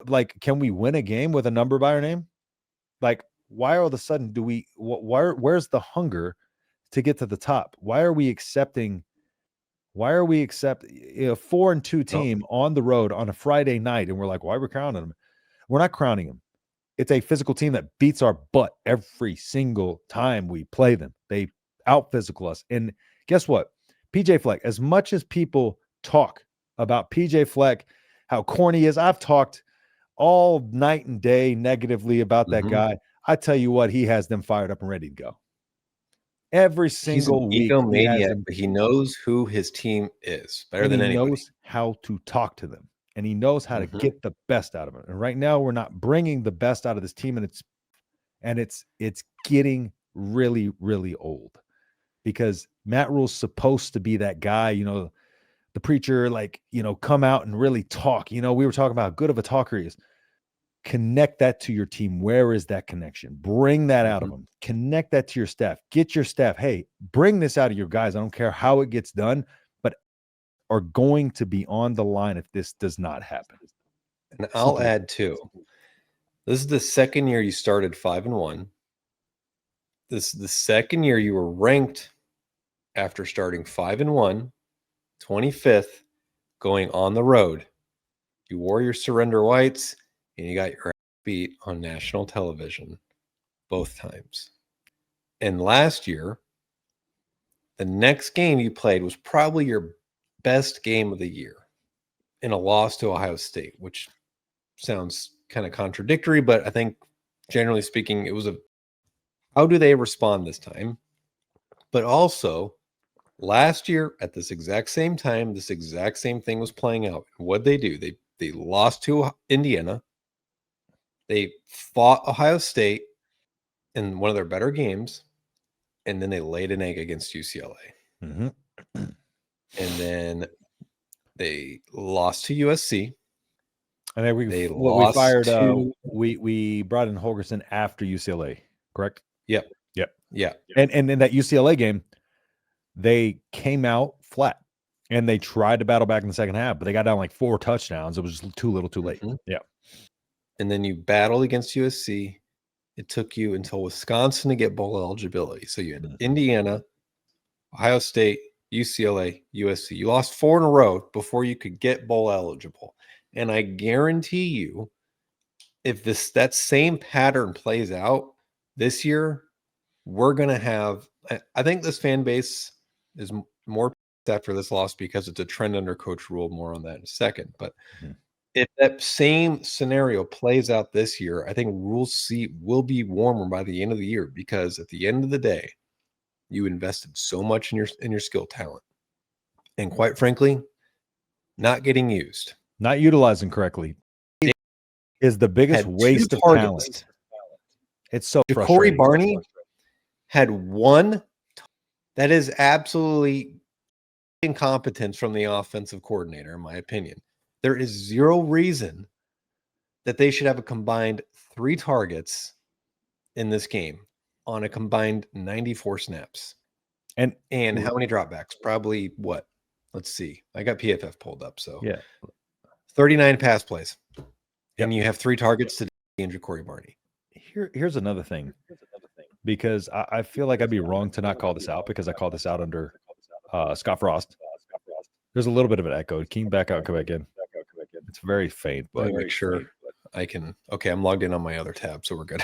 Like, can we win a game with a number by our name? Like, why all of a sudden do we? Where's the hunger to get to the top? Why are we accepting? Why are we accepting a 4-2 team on the road on a Friday night? And we're like, why are we crowning them? We're not crowning them. It's a physical team that beats our butt every single time we play them. They out physical us. And guess what? PJ Fleck, as much as people talk about PJ Fleck, how corny he is, I've talked all night and day negatively about that guy. I tell you what, he has them fired up and ready to go. Every single week, he has them, but he knows who his team is better than anybody. He knows how to talk to them, and he knows how to get the best out of them. And right now, we're not bringing the best out of this team, and it's getting really, really old because Matt Rhule's supposed to be that guy, the preacher, like, come out and really talk. We were talking about how good of a talker he is. Connect that to your team. Where is that connection? Bring that out of them. Connect that to your staff. Get your staff. Hey, bring this out of your guys. I don't care how it gets done, but are going to be on the line if this does not happen. And I'll add too. This is the second year you started 5-1. This is the second year you were ranked after starting 5-1, 25th, going on the road. You wore your surrender whites and you got your beat on national television both times. And last year, the next game you played was probably your best game of the year in a loss to Ohio State, which sounds kind of contradictory, but I think generally speaking, it was how do they respond this time? But also, last year at this exact same time, this exact same thing was playing out. What'd they do? They lost to Indiana. They fought Ohio State in one of their better games, and then they laid an egg against UCLA. And then they lost to USC. And then we brought in Holgorsen after UCLA, correct? Yep. And in that UCLA game, they came out flat and they tried to battle back in the second half, but they got down like 4 touchdowns. It was just too little, too late. Yeah. And then you battled against USC. It took you until Wisconsin to get bowl eligibility. So you had Indiana, Ohio State, UCLA, USC. You lost 4 in a row before you could get bowl eligible. And I guarantee you, if that same pattern plays out this year, we're going to have, I think this fan base is more after this loss because it's a trend under Coach Rhule. More on that in a second. But if that same scenario plays out this year, I think Rhule's seat will be warmer by the end of the year, because at the end of the day, you invested so much in your skill talent, and quite frankly, not getting used, not utilizing correctly, is the biggest waste of talent. It's so frustrating. Corey Barney had 1. That is absolutely incompetence from the offensive coordinator, in my opinion. There is 0 reason that they should have a combined 3 targets in this game on a combined 94 snaps. And how many dropbacks? Probably what? Let's see. I got PFF pulled up. So 39 pass plays. And you have 3 targets to Andrew Corey Barney. Here's another thing. Because I feel like I'd be wrong to not call this out, because I called this out under Scott Frost. There's a little bit of an echo. Can you back out and come back in? It's very faint, but make sure I can. Okay, I'm logged in on my other tab, so we're good.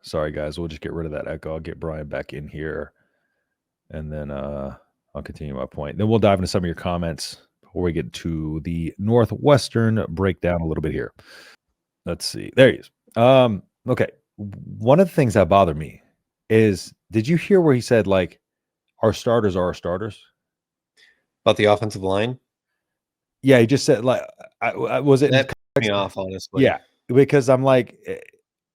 Sorry, guys. We'll just get rid of that echo. I'll get Brian back in here, and then I'll continue my point. Then we'll dive into some of your comments before we get to the Northwestern breakdown a little bit here. Let's see. There he is. Okay. One of the things that bothered me is, did you hear where he said, like, our starters are our starters? About the offensive line? Yeah, he just said, like, was it? That pissed me off, honestly. Yeah, because I'm like,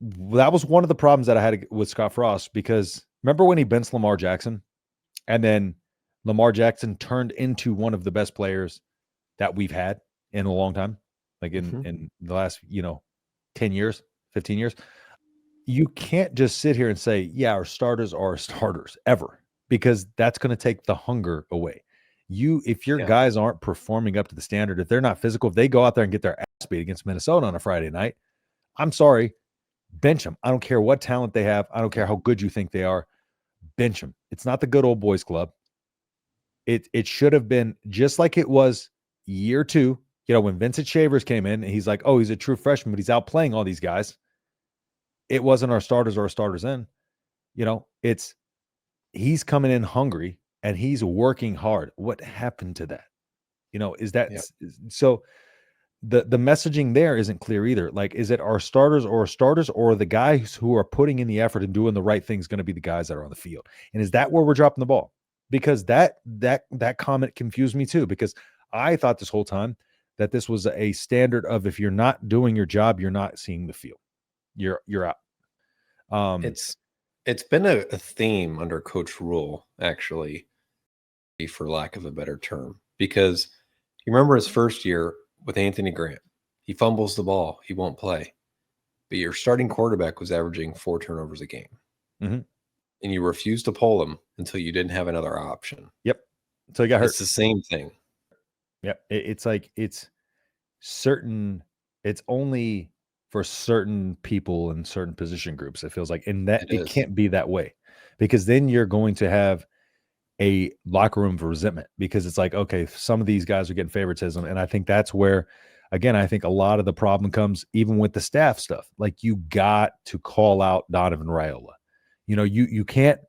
that was one of the problems that I had with Scott Frost, because remember when he benched Lamar Jackson, and then Lamar Jackson turned into one of the best players that we've had in a long time, like in the last, 10 years, 15 years. You can't just sit here and say, yeah, our starters are our starters ever, because that's going to take the hunger away. If your guys aren't performing up to the standard, if they're not physical, if they go out there and get their speed against Minnesota on a Friday night. I'm sorry, bench them. I don't care what talent they have. I don't care how good you think they are. Bench them. It's not the good old boys club. It should have been just like it was year 2. You know, when Vincent Shavers came in and he's like, oh, he's a true freshman, but he's outplaying all these guys. It wasn't our starters or our starters in. You know, he's coming in hungry and he's working hard. What happened to that? You know, is that so? The messaging there isn't clear either. Like, is it our starters or the guys who are putting in the effort and doing the right things going to be the guys that are on the field? And is that where we're dropping the ball? Because that comment confused me too, because I thought this whole time that this was a standard of if you're not doing your job, you're not seeing the field. You're out. It's been a theme under Coach Rhule, actually, for lack of a better term, because you remember his first year with Anthony Grant. He fumbles the ball. He won't play. But your starting quarterback was averaging 4 turnovers a game. Mm-hmm. And you refused to pull him until you didn't have another option. Yep. So he got hurt. It's the same thing. Yep. It's like it's only for certain people in certain position groups, it feels like. And that it can't be that way, because then you're going to have a locker room of resentment, because it's like, okay, some of these guys are getting favoritism. And I think that's where, again, I think a lot of the problem comes even with the staff stuff. Like, you got to call out Donovan Raiola. You know, you can't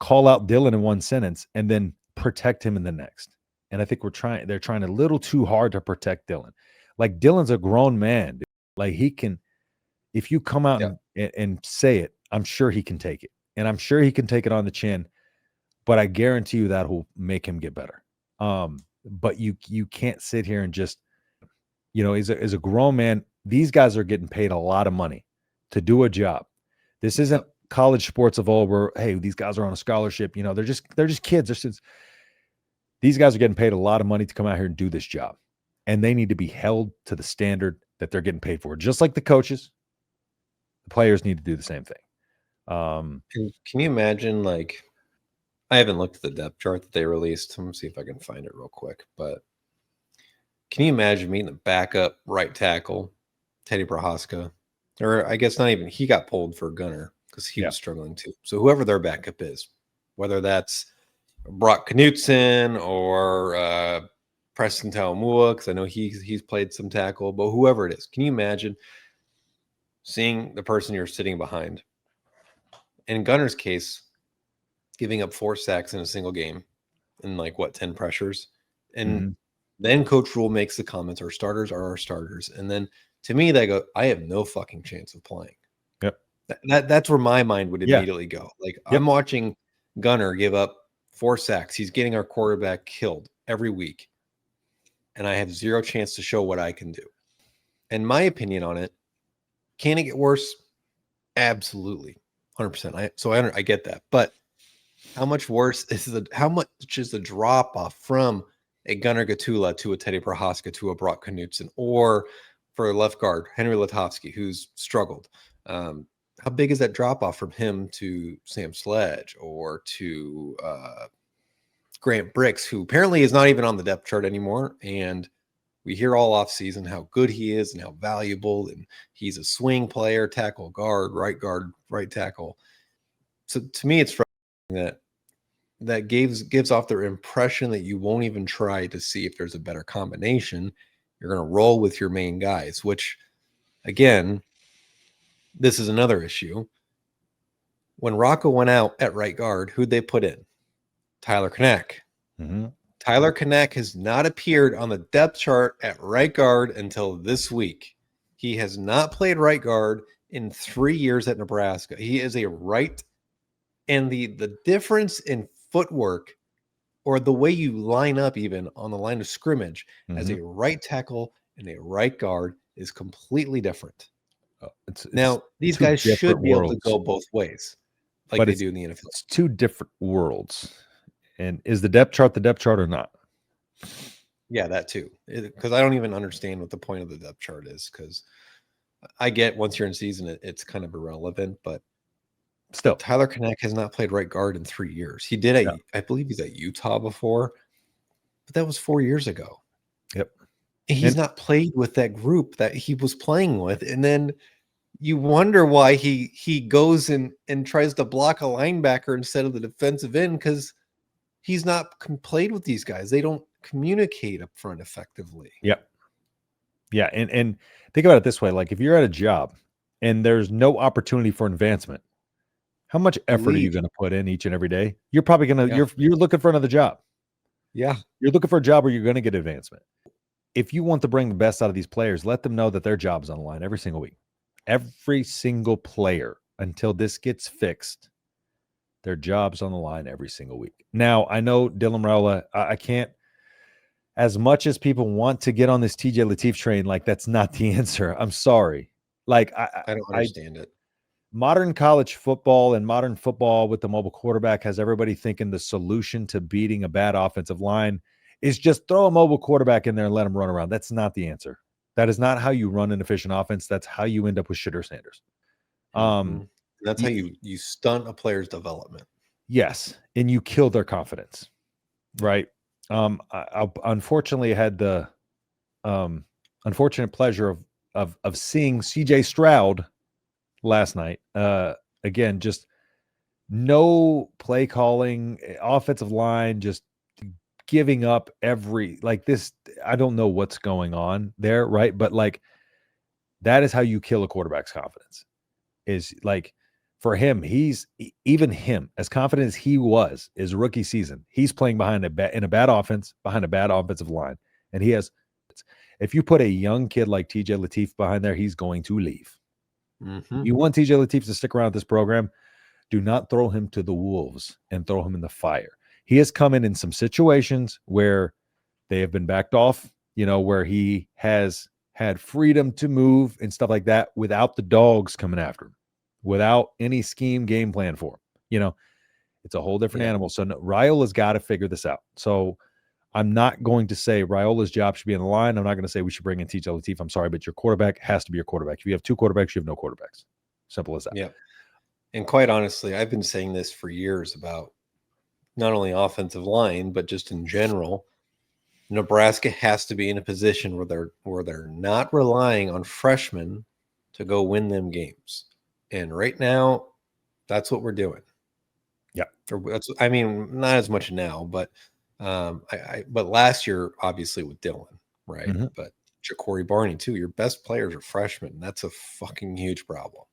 call out Dylan in one sentence and then protect him in the next. And I think they're trying a little too hard to protect Dylan. Like, Dylan's a grown man. Dude. Like, he can, if you come out and say it, I'm sure he can take it. And I'm sure he can take it on the chin. But I guarantee you that will make him get better. But you can't sit here and just, you know, as a grown man, these guys are getting paid a lot of money to do a job. This isn't college sports of old where, hey, these guys are on a scholarship. You know, they're just kids. These guys are getting paid a lot of money to come out here and do this job. And they need to be held to the standard that they're getting paid for. Just like the coaches, the players need to do the same thing. Can you imagine, like, I haven't looked at the depth chart that they released. Let me see if I can find it real quick. But can you imagine meeting a backup right tackle, Teddy Prohaska? Or I guess not even, he got pulled for Gunner because he was struggling too. So whoever their backup is, whether that's Brock Knutson or Preston Taumua, because I know he's played some tackle, but whoever it is, can you imagine seeing the person you're sitting behind? In Gunner's case, giving up 4 sacks in a single game and 10 pressures. And then Coach Rhule makes the comments, our starters are our starters. And then to me, they go, I have no fucking chance of playing. Yep. That's where my mind would immediately go. Like, I'm watching Gunner give up 4 sacks. He's getting our quarterback killed every week. And I have 0 chance to show what I can do. And my opinion on it, can it get worse? Absolutely. 100%. I get that. But how much worse is the drop off from a Gunnar Gatula to a Teddy Prohaska to a Brock Knutson, or for a left guard, Henry Letofsky, who's struggled? How big is that drop off from him to Sam Sledge or to Grant Bricks, who apparently is not even on the depth chart anymore? And we hear all off season how good he is and how valuable, and he's a swing player, tackle, guard, right tackle. So to me, it's frustrating that gives off their impression that you won't even try to see if there's a better combination. You're going to roll with your main guys, which, again, this is another issue. When Rocco went out at right guard, who'd they put in? Tyler Knack. Tyler Knack has not appeared on the depth chart at right guard until this week. He has not played right guard in 3 years at Nebraska. He is a right, and the difference in footwork, or the way you line up even on the line of scrimmage as a right tackle and a right guard, is completely different. Now, these guys should be able to go both ways, like they do in the NFL. It's 2 different worlds. And is the depth chart or not? Yeah, that too. Because I don't even understand what the point of the depth chart is, because I get once you're in season, it's kind of irrelevant, but still, Tyler Knack has not played right guard in 3 years. He did I believe he's at Utah before, but that was 4 years ago. Yep. he's not played with that group that he was playing with. And then you wonder why he goes and tries to block a linebacker instead of the defensive end, because he's not played with these guys. They don't communicate up front effectively. Yep. Yeah. And think about it this way. Like if you're at a job and there's no opportunity for advancement, how much effort are you going to put in each and every day? You're probably going to, you're looking for another job. Yeah. You're looking for a job where you're going to get advancement. If you want to bring the best out of these players, let them know that their job's on the line every single week. Every single player, until this gets fixed, their job's on the line every single week. Now, I know Dylan Rhule, I can't, as much as people want to get on this TJ Lateef train, like that's not the answer. I'm sorry. Like I don't understand it. Modern college football and modern football with the mobile quarterback has everybody thinking the solution to beating a bad offensive line is just throw a mobile quarterback in there and let him run around. That's not the answer. That is not how you run an efficient offense. That's how you end up with shitter Sanders. That's how you stunt a player's development. Yes, and you kill their confidence, right? I unfortunately had the unfortunate pleasure of seeing CJ Stroud last night. Again, just no play calling, offensive line, just giving up like this. I don't know what's going on there, right? But like that is how you kill a quarterback's confidence. Is like for him, even him, as confident as he was his rookie season, he's playing behind in a bad offense, behind a bad offensive line. And if you put a young kid like TJ Lateef behind there, he's going to leave. You want TJ Lateef to stick around with this program, do not throw him to the wolves and throw him in the fire. He has come in some situations where they have been backed off, where he has had freedom to move and stuff like that without the dogs coming after him, without any scheme game plan for him. It's a whole different animal. So Rhule has got to figure this out. So I'm not going to say Raiola's job should be in the line. I'm not going to say we should bring in TJ Lateef. I'm sorry, but your quarterback has to be your quarterback. If you have two quarterbacks, you have no quarterbacks. Simple as that. Yeah. And quite honestly, I've been saying this for years about not only offensive line, but just in general. Nebraska has to be in a position where they're not relying on freshmen to go win them games. And right now, that's what we're doing. Yeah. I mean, not as much now, but but last year, obviously with Dylan, right? But Ja'Cory Barney too. Your best players are freshmen. That's a fucking huge problem.